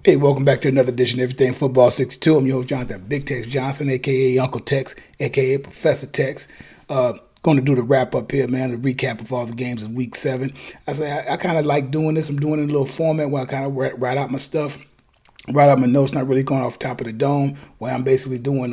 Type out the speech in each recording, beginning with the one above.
Hey, welcome back to another edition of Everything Football 62. I'm your host, Jonathan Big Tex Johnson, a.k.a. Uncle Tex, a.k.a. Professor Tex. Going to do the wrap-up here, man, the recap of all the games of Week 7. I kind of like doing this. I'm doing it in a little format where I kind of write out my stuff, write out my notes, not really going off the top of the dome, where I'm basically doing,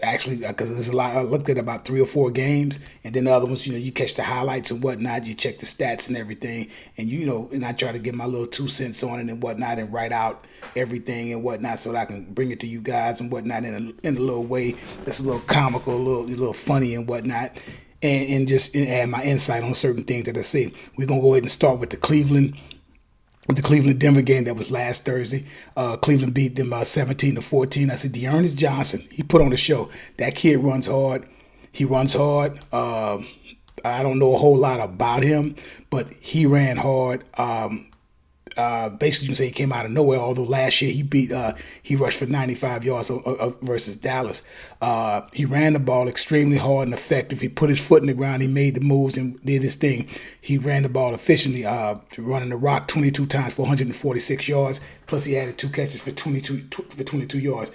actually, because there's a lot, I looked at about 3 or 4 games, and then the other ones, you catch the highlights and whatnot, you check the stats and everything, and and I try to get my little 2 cents on it and whatnot, and write out everything and whatnot, so that I can bring it to you guys and whatnot in a little way that's a little comical, a little funny and whatnot, and just add my insight on certain things that I see. We're gonna go ahead and start with the Cleveland-Denver game that was last Thursday. Cleveland beat them 17-14. I said, Dearness Johnson, he put on the show. That kid runs hard. He runs hard. I don't know a whole lot about him, but he ran hard. Basically, you can say he came out of nowhere, although last year he rushed for 95 yards versus Dallas. He ran the ball extremely hard and effective. He put his foot in the ground. He made the moves and did his thing. He ran the ball efficiently, running the rock 22 times for 146 yards, plus he added 2 catches for 22 yards.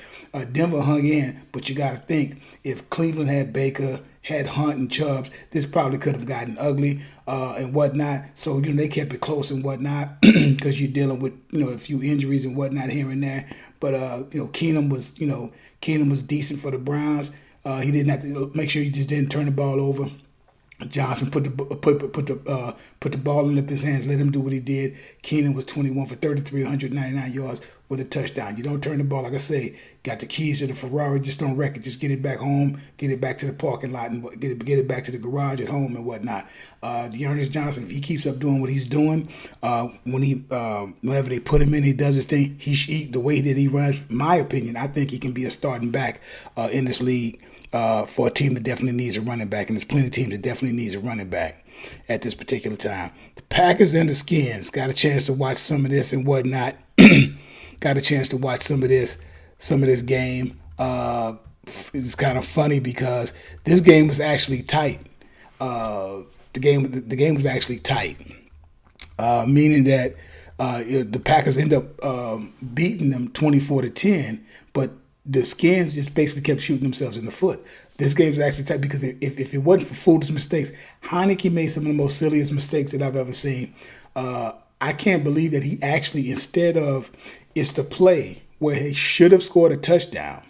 Denver hung in, but you got to think, if Cleveland had Baker, had Hunt and Chubbs, this probably could have gotten ugly and whatnot. So, they kept it close and whatnot because you're dealing with, a few injuries and whatnot here and there. But, Keenum was decent for the Browns. He didn't have to make sure he just didn't turn the ball over. Johnson put the ball in his hands, let him do what he did. Keenan was 21 for 33, 199 yards with a touchdown. You don't turn the ball, like I say, got the keys to the Ferrari, just don't wreck it. Just get it back home, get it back to the parking lot, and get it back to the garage at home and whatnot. Dearness Johnson, if he keeps up doing what he's doing, whenever they put him in, he does his thing. The way that he runs, in my opinion, I think he can be a starting back in this league. For a team that definitely needs a running back, and there's plenty of teams that definitely needs a running back at this particular time. The Packers and the Skins got a chance to watch some of this and whatnot. Got a chance to watch some of this game. It's kind of funny because this game was actually tight. The game was actually tight, meaning that the Packers end up beating them 24-10, but the Skins just basically kept shooting themselves in the foot. This game's actually tight because if it wasn't for foolish mistakes, Heineke made some of the most silliest mistakes that I've ever seen. I can't believe that he actually, instead of, it's the play where he should have scored a touchdown,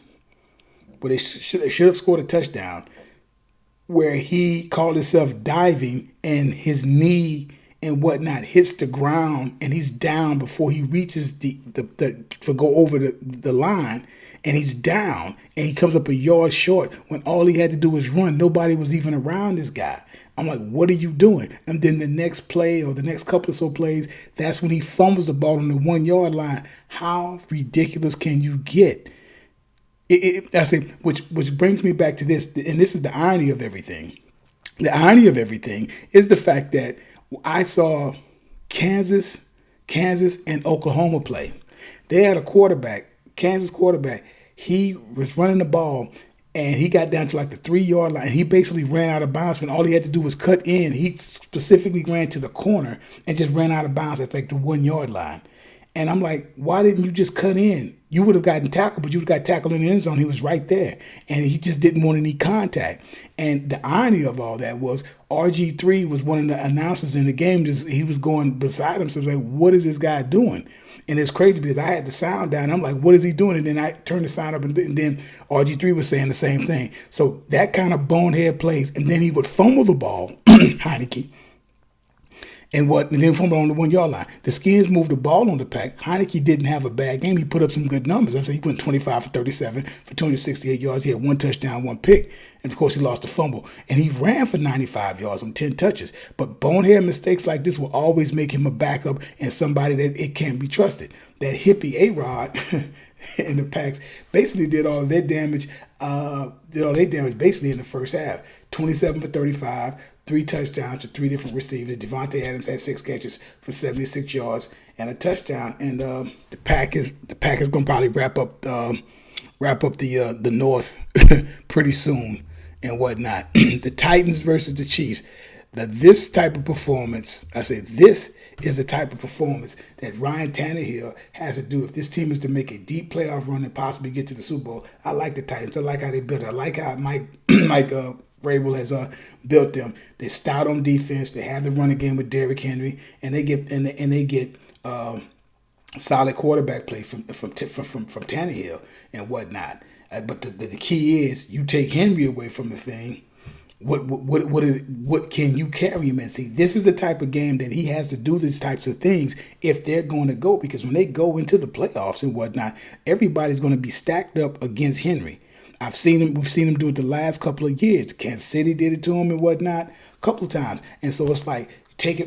where he called himself diving and his knee and whatnot hits the ground and he's down before he reaches to go over the line. And he's down, and he comes up a yard short when all he had to do was run. Nobody was even around this guy. I'm like, what are you doing? And then the next play or the next couple of so plays, that's when he fumbles the ball on the 1 yard line. How ridiculous can you get? Which brings me back to this, and this is the irony of everything. The irony of everything is the fact that I saw Kansas and Oklahoma play. They had a quarterback. Kansas quarterback, he was running the ball and he got down to like the 3 yard line. He basically ran out of bounds when all he had to do was cut in. He specifically ran to the corner and just ran out of bounds at like the 1 yard line. And I'm like, why didn't you just cut in? You would have gotten tackled, but you would have got tackled in the end zone. He was right there. And he just didn't want any contact. And the irony of all that was RG3 was one of the announcers in the game. He was going beside himself like, what is this guy doing? And it's crazy because I had the sound down. I'm like, what is he doing? And then I turned the sound up, and then RG3 was saying the same thing. So that kind of bonehead plays. And then he would fumble the ball, Heineke, and then fumble on the 1 yard line. The Skins moved the ball on the pack. Heineke didn't have a bad game. He put up some good numbers. He went 25 for 37 for 268 yards. He had 1 touchdown, 1 pick. And, of course, he lost the fumble. And he ran for 95 yards on 10 touches. But bonehead mistakes like this will always make him a backup and somebody that it can't be trusted. That hippie A-Rod and the Packs basically did all their damage basically in the first half. 27 for 35, 3 touchdowns to 3 different receivers. Devontae Adams had 6 catches for 76 yards and a touchdown. And the Packers going to probably wrap up the North pretty soon and whatnot. The Titans versus the Chiefs. Now, this type of performance, I say this is the type of performance that Ryan Tannehill has to do if this team is to make a deep playoff run and possibly get to the Super Bowl. I like the Titans. I like how they built it. I like how Mike Vrabel has built them. They stout on defense. They have the running game with Derrick Henry, and they get solid quarterback play from Tannehill and whatnot. But the key is you take Henry away from the thing. What can you carry him in? See, this is the type of game that he has to do these types of things if they're going to go, because when they go into the playoffs and whatnot, everybody's going to be stacked up against Henry. We've seen him do it the last couple of years. Kansas City did it to him and whatnot a couple of times. And so it's like take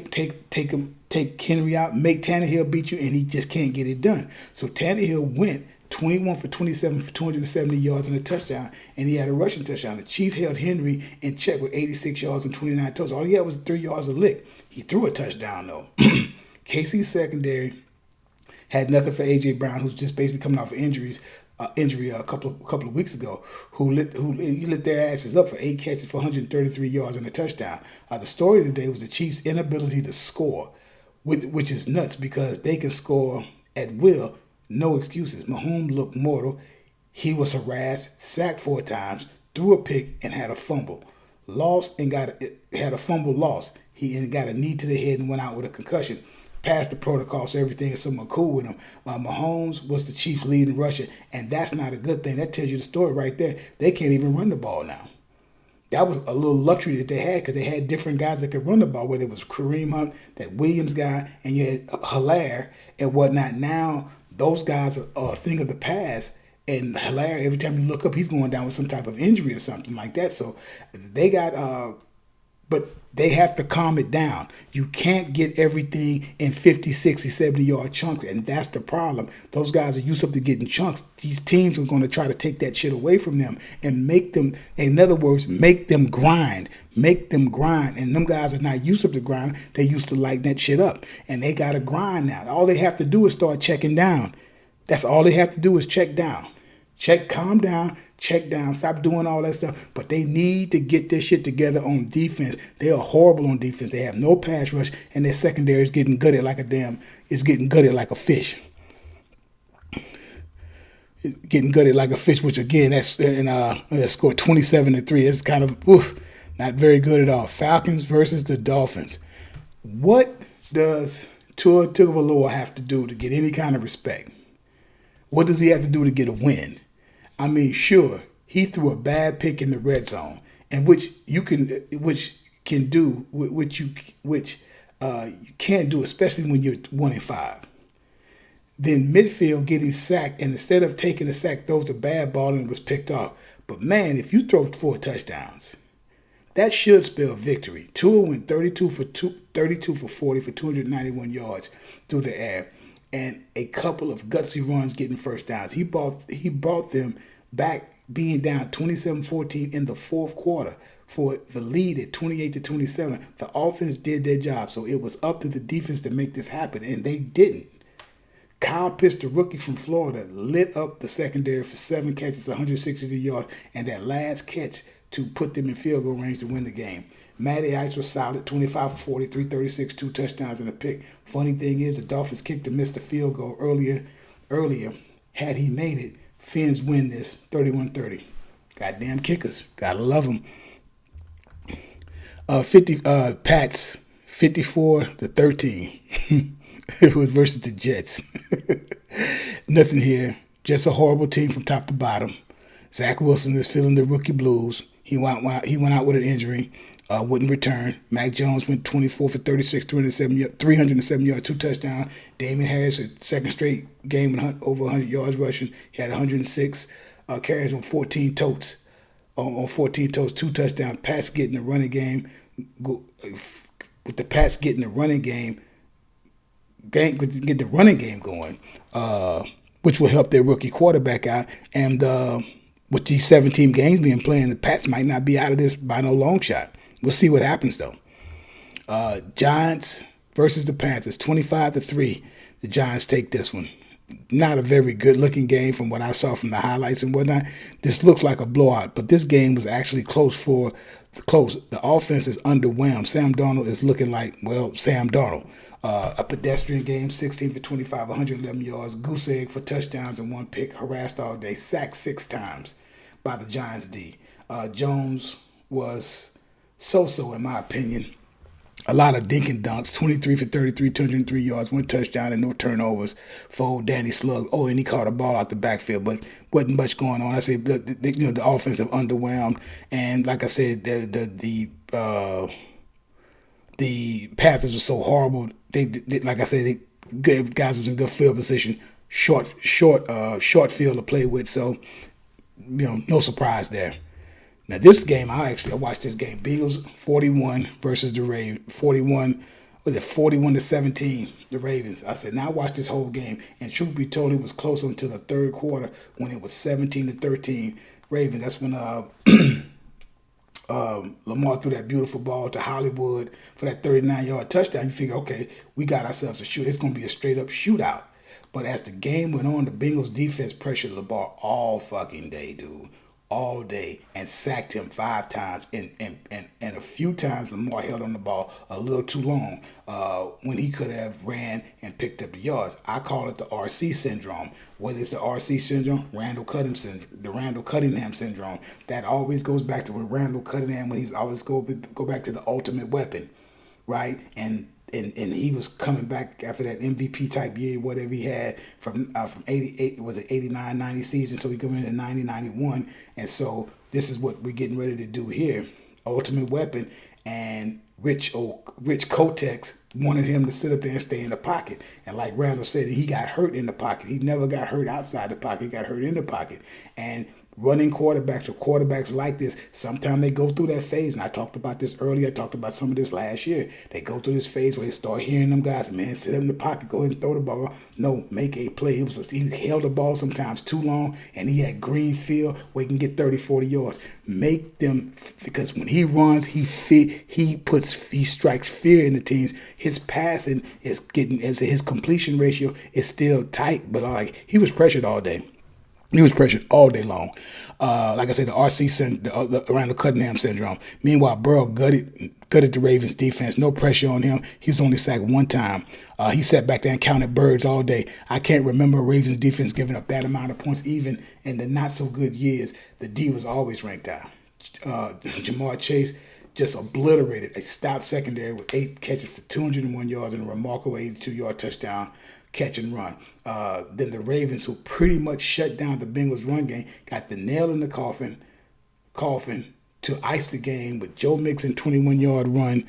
Henry out, make Tannehill beat you, and he just can't get it done. So Tannehill went 21 for 27 for 270 yards and a touchdown, and he had a rushing touchdown. The Chiefs held Henry in check with 86 yards and 29 touches. All he had was 3 yards a lick. He threw a touchdown, though. KC's secondary had nothing for A.J. Brown, who's just basically coming off of injury a couple of weeks ago, who lit their asses up for 8 catches for 133 yards and a touchdown. The story today was the Chiefs' inability to score, which is nuts because they can score at will. No excuses. Mahomes looked mortal. He was harassed, sacked 4 times, threw a pick, and had a fumble. Had a fumble lost. He got a knee to the head and went out with a concussion. Passed the protocol, so everything is somewhat cool with him. Mahomes was the Chiefs' leading rusher, and that's not a good thing. That tells you the story right there. They can't even run the ball now. That was a little luxury that they had because they had different guys that could run the ball, whether it was Kareem Hunt, that Williams guy, and you had Hilaire and whatnot. Now, those guys are a thing of the past, and Hilaire, every time you look up, he's going down with some type of injury or something like that. So they got, but they have to calm it down. You can't get everything in 50, 60, 70-yard chunks, and that's the problem. Those guys are used up to getting chunks. These teams are going to try to take that shit away from them and make them, in other words, make them grind. Make them grind. And them guys are not used up to grind. They used to lighten that shit up. And they got to grind now. All they have to do is start checking down. That's all they have to do is check down. Calm down, check down, stop doing all that stuff. But they need to get their shit together on defense. They are horrible on defense. They have no pass rush, and their secondary is getting gutted like a fish. It's getting gutted like a fish, which again, that's scored 27-3. It's kind of not very good at all. Falcons versus the Dolphins. What does Tua Tagovailoa have to do to get any kind of respect? What does he have to do to get a win? I mean, sure, he threw a bad pick in the red zone, and which you can't do, especially when you're 1-5. Then midfield getting sacked, and instead of taking the sack, throws a bad ball and was picked off. But man, if you throw 4 touchdowns, that should spell victory. Tua went 32 for 40 for 291 yards through the air, and a couple of gutsy runs getting first downs. He brought them back, being down 27-14 in the fourth quarter for the lead at 28-27. The offense did their job, so it was up to the defense to make this happen, and they didn't. Kyle Pitts, the rookie from Florida, lit up the secondary for 7 catches, 163 yards, and that last catch to put them in field goal range to win the game. Matty Ice was solid, 25 for 40, 336, 2 touchdowns and a pick. Funny thing is, the Dolphins kicked and missed a field goal earlier. Had he made it, Fins win this 31-30. Goddamn kickers. Gotta love them. Pats, 54-13. It was versus the Jets. Nothing here. Just a horrible team from top to bottom. Zach Wilson is feeling the rookie blues. He went out with an injury. Wouldn't return. Mac Jones went 24 for 36, 307 yards, 2 touchdowns. Damian Harris, a second straight game with over 100 yards rushing. He had 106 carries on 14 totes. On 14 totes, 2 touchdowns. Pats getting the running game. With the Pats getting the running game, get the running game going, which will help their rookie quarterback out. And with these 17 games being played, the Pats might not be out of this by no long shot. We'll see what happens, though. Giants versus the Panthers, 25-3. The Giants take this one. Not a very good-looking game from what I saw from the highlights and whatnot. This looks like a blowout, but this game was actually close. The offense is underwhelmed. Sam Darnold is looking like, well, Sam Darnold. A pedestrian game, 16 for 25, 111 yards. Goose egg for touchdowns and 1 pick. Harassed all day. Sacked 6 times by the Giants D. Jones was so-so in my opinion. A lot of dink and dunks, 23 for 33, 203 yards, 1 touchdown and no turnovers for old Danny Slug. Oh, and he caught a ball out the backfield, but wasn't much going on. I say, the offensive underwhelmed, and like I said, the Panthers were so horrible. They like I said, guys was in good field position, short field to play with. So, no surprise there. Now this game, I watched this game. Bengals 41 versus the Ravens. 41-17, the Ravens. I said, now watch this whole game. And truth be told, it was close until the third quarter when it was 17-13 Ravens. That's when Lamar threw that beautiful ball to Hollywood for that 39-yard touchdown. You figure, okay, we got ourselves a shoot. It's going to be a straight-up shootout. But as the game went on, the Bengals defense pressured the ball all fucking day, dude. All day, and sacked him 5 times, and a few times Lamar held on the ball a little too long when he could have ran and picked up the yards. I call it the RC syndrome. What is the RC syndrome? The Randall Cunningham syndrome. That always goes back to when Randall Cunningham, when he was always go back to the ultimate weapon, right? And he was coming back after that MVP type year, whatever he had from 88, was it 89, 90 season, so he coming into 90, 91. And so this is what we're getting ready to do here. Ultimate weapon, and Rich Kotex wanted him to sit up there and stay in the pocket. And like Randall said, he got hurt in the pocket. He never got hurt outside the pocket. He got hurt in the pocket. And running quarterbacks or quarterbacks like this, sometimes they go through that phase. And I talked about this earlier. I talked about some of this last year. They go through this phase where they start hearing them guys, man, sit up in the pocket, go ahead and throw the ball. No, make a play. He held the ball sometimes too long, and he had green field where he can get 30, 40 yards. Make them, because when he runs, he strikes fear in the teams. His passing is getting, as his completion ratio is still tight, but like he was pressured all day. He was pressured all day long. Like I said, the the Randall Cunningham syndrome. Meanwhile, Burrow gutted the Ravens defense. No pressure on him. He was only sacked 1 time. He sat back there and counted birds all day. I can't remember a Ravens defense giving up that amount of points. Even in the not so good years, the D was always ranked high. Jamar Chase just obliterated a stout secondary with 8 catches for 201 yards and a remarkable 82-yard touchdown catch and run. Then the Ravens, who pretty much shut down the Bengals run game, got the nail in the coffin to ice the game with Joe Mixon 21-yard run,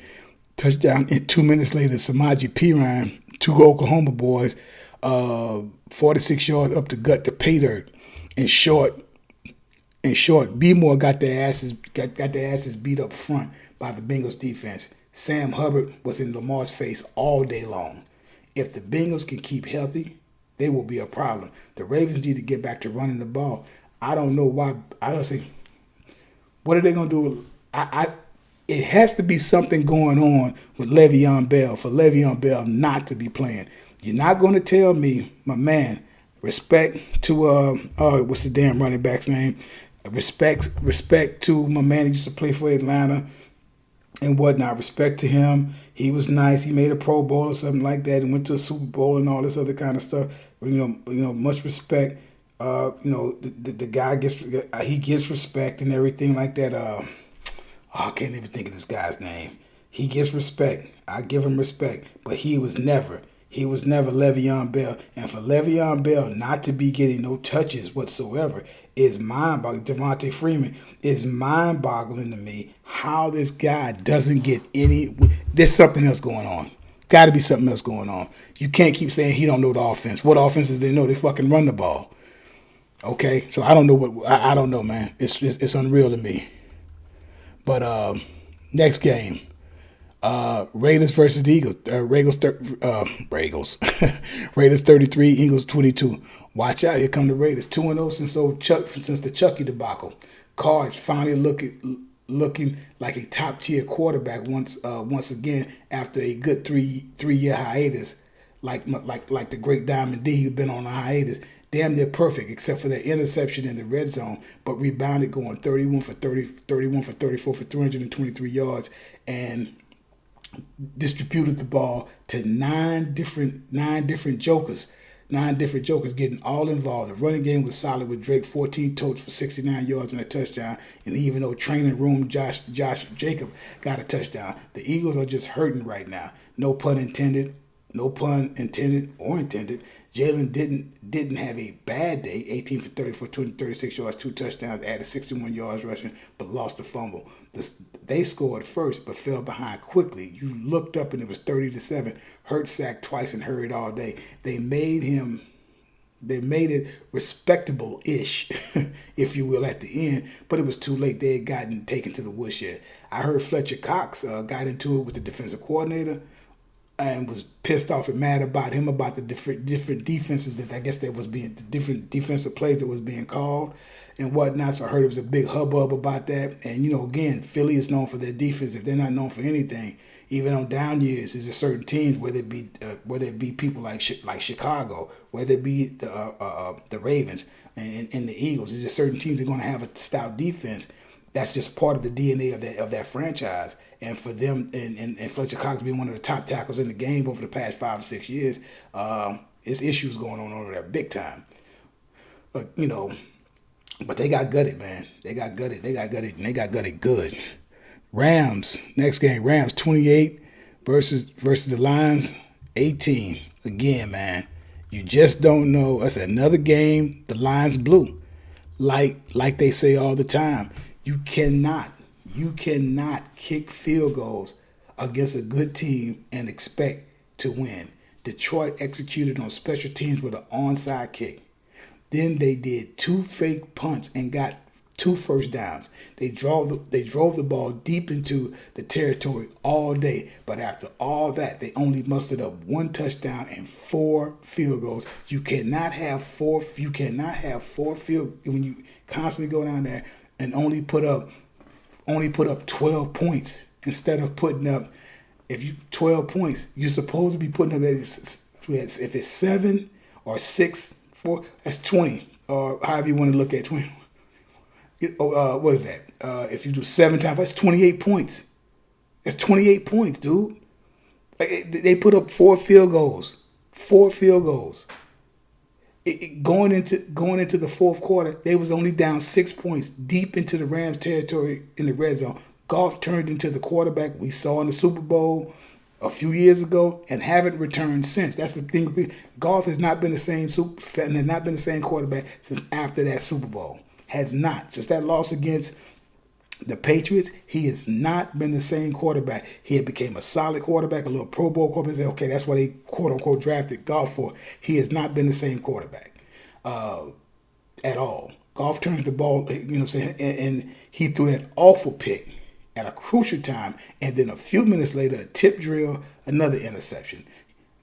touchdown, and 2 minutes later, Samaje Perine, 2 Oklahoma boys, 46 yards up the gut to pay dirt. In short, B-Moore got their asses beat up front by the Bengals defense. Sam Hubbard was in Lamar's face all day long. If the Bengals can keep healthy, they will be a problem. The Ravens need to get back to running the ball. I don't know why. I don't say, what are they going to do? It has to be something going on with Le'Veon Bell for Le'Veon Bell not to be playing. You're not going to tell me, my man, respect to, what's the damn running back's name? Respect to my man who used to play for Atlanta and whatnot. Respect to him. He was nice. He made a Pro Bowl or something like that and went to a Super Bowl and all this other kind of stuff. Much respect. The guy gets respect and everything like that. I can't even think of this guy's name. He gets respect. I give him respect, but he was never Le'Veon Bell. And for Le'Veon Bell not to be getting no touches whatsoever is mind-boggling. Devontae Freeman is mind-boggling to me how this guy doesn't get any. There's something else going on. Got to be something else going on. You can't keep saying he don't know the offense. What offenses they know? They fucking run the ball. Okay, so I don't know what I don't know, man. It's unreal to me. But next game. Raiders versus the Eagles. Raiders 33, Eagles 22. Watch out, here come the Raiders. 2-0 since the Chucky debacle. Carr is finally looking like a top tier quarterback once again after a good three-year hiatus, like the great Diamond D who's been on a hiatus. Damn near perfect except for that interception in the red zone, but rebounded going 31 for 34 for 323 yards and distributed the ball to nine different jokers. 9 different jokers getting all involved. The running game was solid with Drake 14 totes for 69 yards and a touchdown. And even though training room Josh Jacob got a touchdown, the Eagles are just hurting right now. No pun intended. No pun intended or intended. Jalen didn't have a bad day. 18 for 30 for 236 yards, 2 touchdowns, added 61 yards rushing, but lost the fumble. They scored first, but fell behind quickly. You looked up and it was 30-7. Hurt sacked twice and hurried all day. They made it respectable-ish, if you will, at the end, but it was too late. They had gotten taken to the woodshed. I heard Fletcher Cox got into it with the defensive coordinator and was pissed off and mad about him about the different defenses that I guess there was being the different defensive plays that was being called and whatnot. So I heard it was a big hubbub about that. And again, Philly is known for their defense. If they're not known for anything, even on down years, there's certain teams, whether it be people like Chicago, whether it be the Ravens and the Eagles, there's just certain teams that are going to have a stout defense. That's just part of the DNA of that franchise. And for them, and Fletcher Cox being one of the top tackles in the game over the past 5 or 6 years, there's issues going on over there big time. But they got gutted, man. They got gutted, and they got gutted good. Rams, next game, Rams 28 versus the Lions 18. Again, man, you just don't know. That's another game the Lions blew. Like they say all the time, you cannot kick field goals against a good team and expect to win. Detroit executed on special teams with an onside kick. Then they did 2 fake punts and got 2 first downs. They drove the ball deep into the territory all day, but after all that, they only mustered up 1 touchdown and 4 field goals. You cannot have four field when you constantly go down there and only put up 12 points instead of putting up 12 points. You're supposed to be putting up if it's 7 or 6, 4, that's 20, or however you want to look at 20. What is that? If you do 7 times, that's 28 points. That's 28 points, dude. They put up 4 field goals. 4 field goals. Going into the fourth quarter, they was only down 6 points deep into the Rams territory in the red zone. Goff turned into the quarterback we saw in the Super Bowl a few years ago and haven't returned since. That's the thing. Goff has not been the same quarterback since after that Super Bowl. Has not. Since that loss against the Patriots, he has not been the same quarterback. He had became a solid quarterback, a little Pro Bowl quarterback. Okay, that's what they quote-unquote drafted Goff for. He has not been the same quarterback at all. Goff turns the ball, and he threw an awful pick at a crucial time, and then a few minutes later, a tip drill, another interception.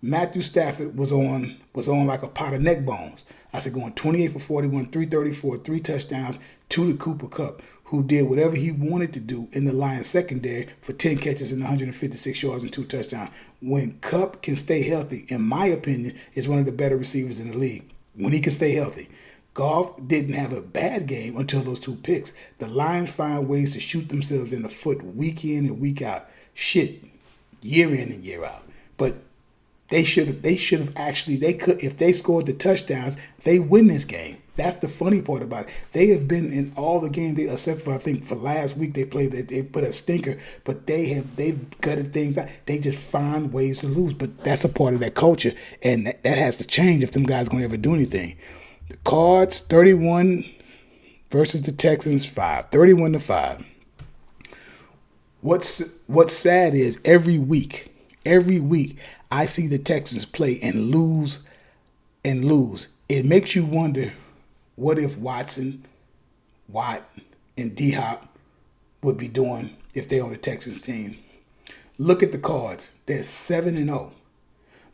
Matthew Stafford was on like a pot of neck bones. I said going 28 for 41, 334, 3 touchdowns, 2 to Cooper Kupp, who did whatever he wanted to do in the Lions secondary for 10 catches and 156 yards and 2 touchdowns. When Kupp can stay healthy, in my opinion, is one of the better receivers in the league. When he can stay healthy. Goff didn't have a bad game until those 2 picks. The Lions find ways to shoot themselves in the foot week in and week out. Year in and year out. But they should have actually, if they scored the touchdowns, they win this game. That's the funny part about it. They have been in all the games, except for I think for last week they put a stinker, but they've gutted things out. They just find ways to lose, but that's a part of their culture, and that has to change if them guys gonna ever do anything. The Cards 31 versus the Texans 5, 31-5. What's sad is every week I see the Texans play and lose. It makes you wonder, what if Watson, Watt, and D-Hop would be doing if they're on the Texans team? Look at the Cards. They're 7-0.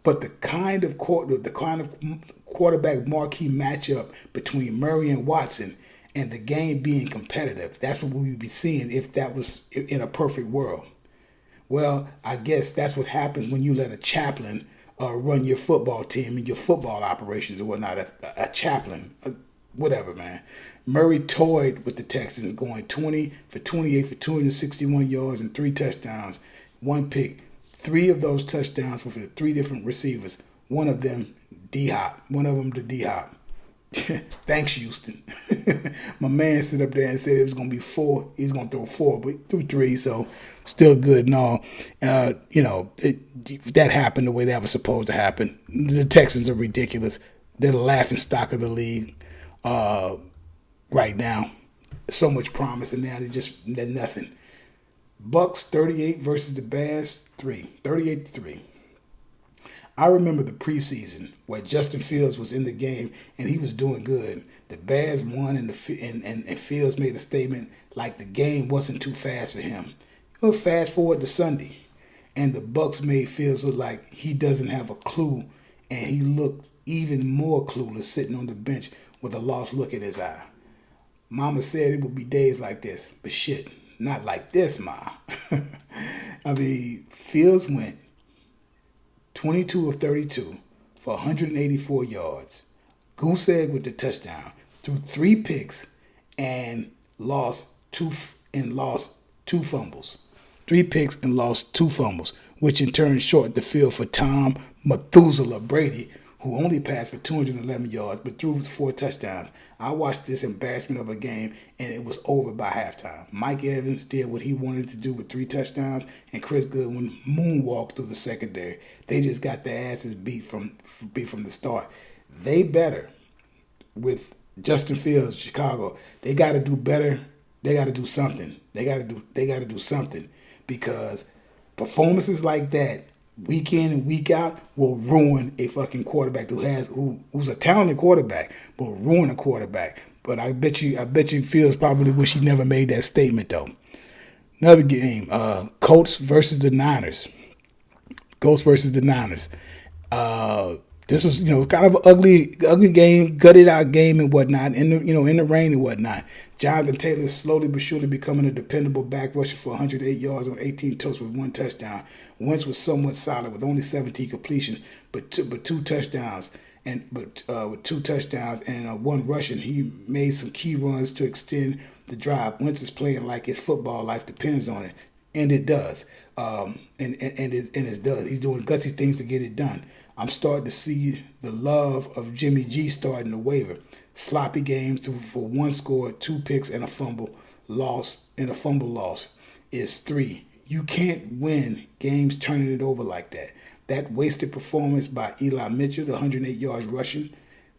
But the kind of quarterback marquee matchup between Murray and Watson and the game being competitive, that's what we would be seeing if that was in a perfect world. Well, I guess that's what happens when you let a chaplain run your football team and your football operations and whatnot. A chaplain, whatever, man. Murray toyed with the Texans, going 20 for 28 for 261 yards and 3 touchdowns, 1 pick, 3 of those touchdowns were for the 3 different receivers. One of them, D-Hop. One of them to D-Hop. Thanks, Houston. My man stood up there and said it was going to be 4. He was going to throw 4, but he threw 3, so still good and all. That happened the way that was supposed to happen. The Texans are ridiculous. They're the laughing stock of the league right now. So much promise, and now they're nothing. Bucks 38 versus the Bears 38-3. I remember the preseason where Justin Fields was in the game and he was doing good. The Bears won and Fields made a statement like the game wasn't too fast for him. Fast forward to Sunday, and the Bucks made Fields look like he doesn't have a clue, and he looked even more clueless sitting on the bench with a lost look in his eye. Mama said it would be days like this, but shit, not like this, Ma. I mean, Fields went 22 of 32 for 184 yards. Goose egg with the touchdown. Threw 3 picks and lost two fumbles. 3 picks and lost 2 fumbles, which in turn shortened the field for Tom Methuselah Brady, who only passed for 211 yards but threw 4 touchdowns. I watched this embarrassment of a game, and it was over by halftime. Mike Evans did what he wanted to do with 3 touchdowns, and Chris Goodwin moonwalked through the secondary. They just got their asses beat from the start. They better, with Justin Fields, Chicago, they got to do better. They got to do something. They got to do something, because performances like that, week in and week out, will ruin a fucking quarterback who's a talented quarterback, but will ruin a quarterback. But I bet you Fields probably wish he never made that statement though. Another game, Colts versus the Niners. This was, kind of an ugly game, gutted out game and whatnot, in the rain and whatnot. Jonathan Taylor slowly but surely becoming a dependable back rusher for 108 yards on 18 touches with 1 touchdown. Wentz was somewhat solid with only 17 completions, but 2 touchdowns and with 2 touchdowns and 1 rushing. He made some key runs to extend the drive. Wentz is playing like his football life depends on it, and it does. It does. He's doing gutsy things to get it done. I'm starting to see the love of Jimmy G starting to waver. Sloppy game for 1 score, 2 picks, and a fumble loss. Is 3. You can't win games turning it over like that. That wasted performance by Eli Mitchell, the 108 yards rushing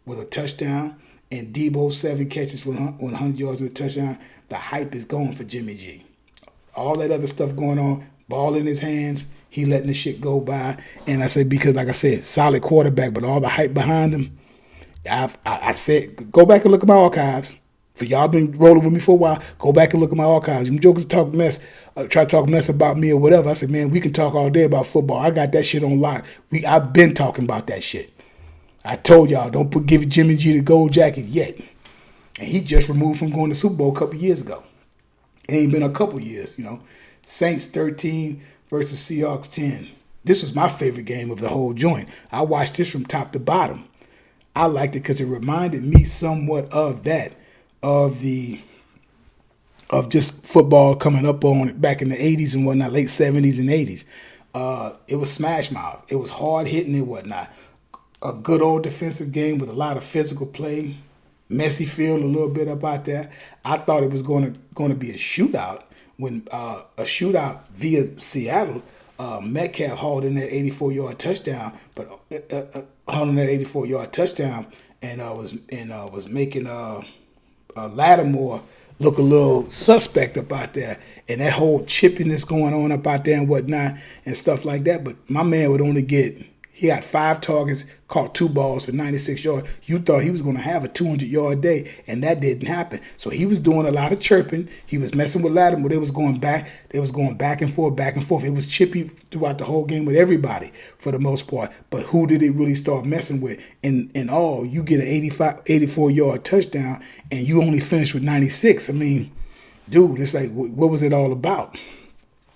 with a touchdown, and Debo 7 catches with 100 yards and a touchdown. The hype is gone for Jimmy G. All that other stuff going on, ball in his hands, he letting the shit go by. And I say, because like I said, solid quarterback, but all the hype behind him, I've said, go back and look at my archives. For y'all been rolling with me for a while, go back and look at my archives. You jokers try to talk mess about me or whatever. I said, man, we can talk all day about football. I got that shit on lock. I've been talking about that shit. I told y'all, don't give Jimmy G the gold jacket yet. And he just removed from going to Super Bowl a couple years ago. It ain't been a couple years, Saints 13 versus Seahawks 10. This was my favorite game of the whole joint. I watched this from top to bottom. I liked it because it reminded me somewhat of that, of just football coming up on it back in the 80s and whatnot, late 70s and 80s. It was smash mouth. It was hard hitting and whatnot. A good old defensive game with a lot of physical play. Messy field a little bit up out there. I thought it was going to be a shootout when a shootout via Seattle. Metcalf hauled in that 84-yard touchdown, and was making Lattimore look a little suspect up out there, and that whole chippiness going on up out there and whatnot and stuff like that. But my man would only he had 5 targets, caught 2 balls for 96 yards. You thought he was going to have a 200-yard day, and that didn't happen. So he was doing a lot of chirping. He was messing with Lattimore. They was going back and forth, back and forth. It was chippy throughout the whole game with everybody for the most part. But who did it really start messing with? In all, you get an 84-yard touchdown, and you only finish with 96. I mean, dude, it's like, what was it all about?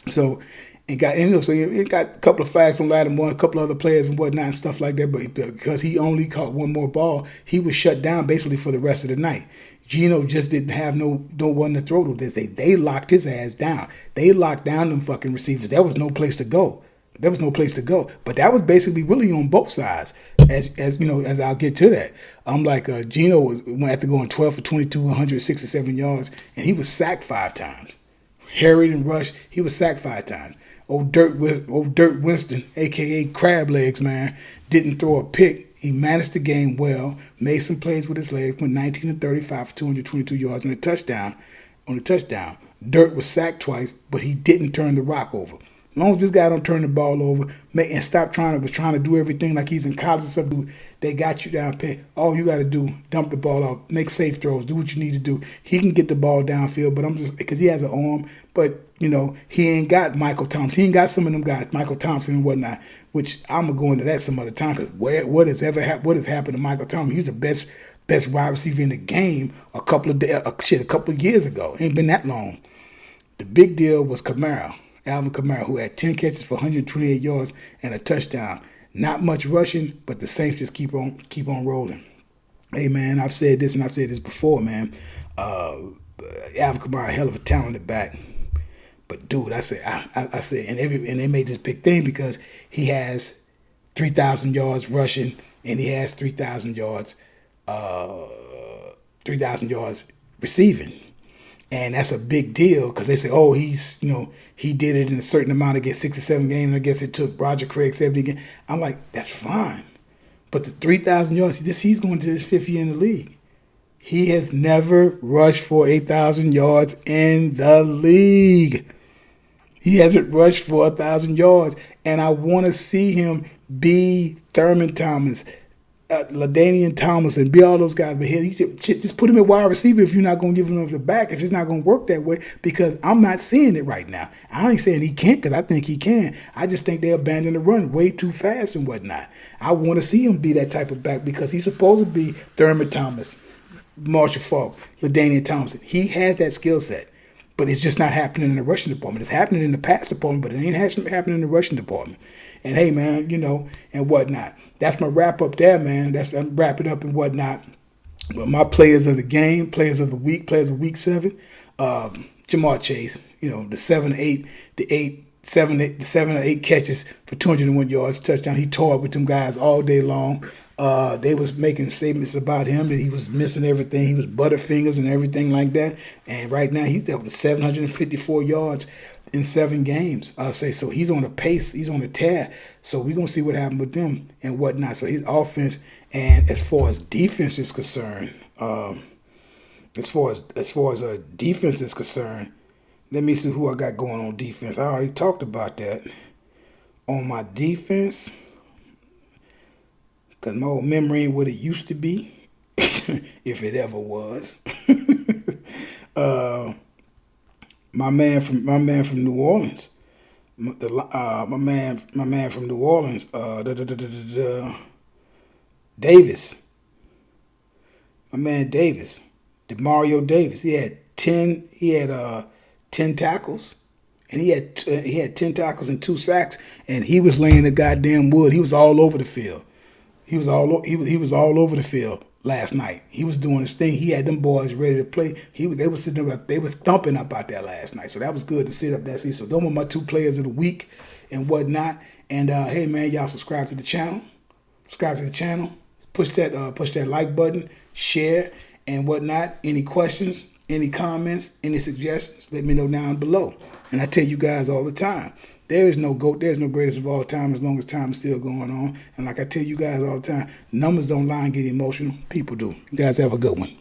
So it got a couple of flags on Lattimore, a couple of other players and whatnot and stuff like that. But because he only caught 1 more ball, he was shut down basically for the rest of the night. Geno just didn't have no one to throw to. They locked his ass down. They locked down them fucking receivers. There was no place to go. There was no place to go. But that was basically really on both sides. As you know, as I'll get to that. I'm like Geno went after going 12 for 22, 167 yards, and he was sacked 5 times. Harried and rushed, he was sacked 5 times. Old Dirt Winston, a.k.a. Crab Legs, man, didn't throw a pick. He managed the game well, made some plays with his legs, went 19 and 35 for 222 yards and a touchdown. Dirt was sacked twice, but he didn't turn the rock over. As long as this guy don't turn the ball over and stop trying to do everything like he's in college or something, they got you down. All you got to do, dump the ball off, make safe throws, do what you need to do. He can get the ball downfield, but I'm just because he has an arm, but you know he ain't got Michael Thompson. He ain't got some of them guys, Michael Thompson and whatnot. Which I'm gonna go into that some other time because what has happened to Michael Thompson? He's the best wide receiver in the game a couple of years ago. Ain't been that long. The big deal was Alvin Kamara, who had 10 catches for 128 yards and a touchdown. Not much rushing, but the Saints just keep on rolling. Hey, man, I've said this and I've said this before, man. Alvin Kamara, a hell of a talented back. But, dude, I said, and they made this big thing because he has 3,000 yards rushing and he has 3,000 yards receiving. And that's a big deal because they say, oh, he did it in a certain amount against 67 games. I guess it took Roger Craig 70 games. I'm like, that's fine. But the 3,000 yards, he's going to his 5th year in the league. He has never rushed for 8,000 yards in the league. He hasn't rushed for 1,000 yards. And I want to see him be Thurman Thomas, LaDainian Thomas, and be all those guys. But he just put him at wide receiver if you're not going to give him the back, if it's not going to work that way, because I'm not seeing it right now. I ain't saying he can't because I think he can. I just think they abandon the run way too fast and whatnot. I want to see him be that type of back because he's supposed to be Thurman Thomas, Marshall Faulk, LaDainian Thompson. He has that skill set. But it's just not happening in the rushing department. It's happening in the pass department, but it ain't happening in the rushing department. And hey, man, and whatnot. That's my wrap up there, man. I'm wrapping up and whatnot. But my players of the game, players of the week, players of week 7, Jamar Chase, the 7 or 8 catches for 201 yards, touchdown. He tore up with them guys all day long. They was making statements about him that he was missing everything. He was butterfingers and everything like that. And right now he's there with 754 yards in 7 games. I'll say so. He's on a pace. He's on a tear. So we're gonna see what happened with them and whatnot. So his offense and as far as defense is concerned, as far as defense is concerned, let me see who I got going on defense. I already talked about that on my defense. Because my old memory ain't what it used to be, if it ever was. My man from New Orleans, my man from New Orleans, Davis. My man Davis, Demario Davis. He had 10 tackles. And he had 10 tackles and 2 sacks, and he was laying the goddamn wood. He was all over the field. He was all over the field last night. He was doing his thing. He had them boys ready to play. They were sitting up, they was thumping up out there last night. So that was good to sit up there. So those were my 2 players of the week and whatnot. And hey man, y'all subscribe to the channel. Push that like button, share and whatnot. Any questions, any comments, any suggestions, let me know down below. And I tell you guys all the time, there is no GOAT, there's no greatest of all time as long as time is still going on. And like I tell you guys all the time, numbers don't lie and get emotional. People do. You guys have a good one.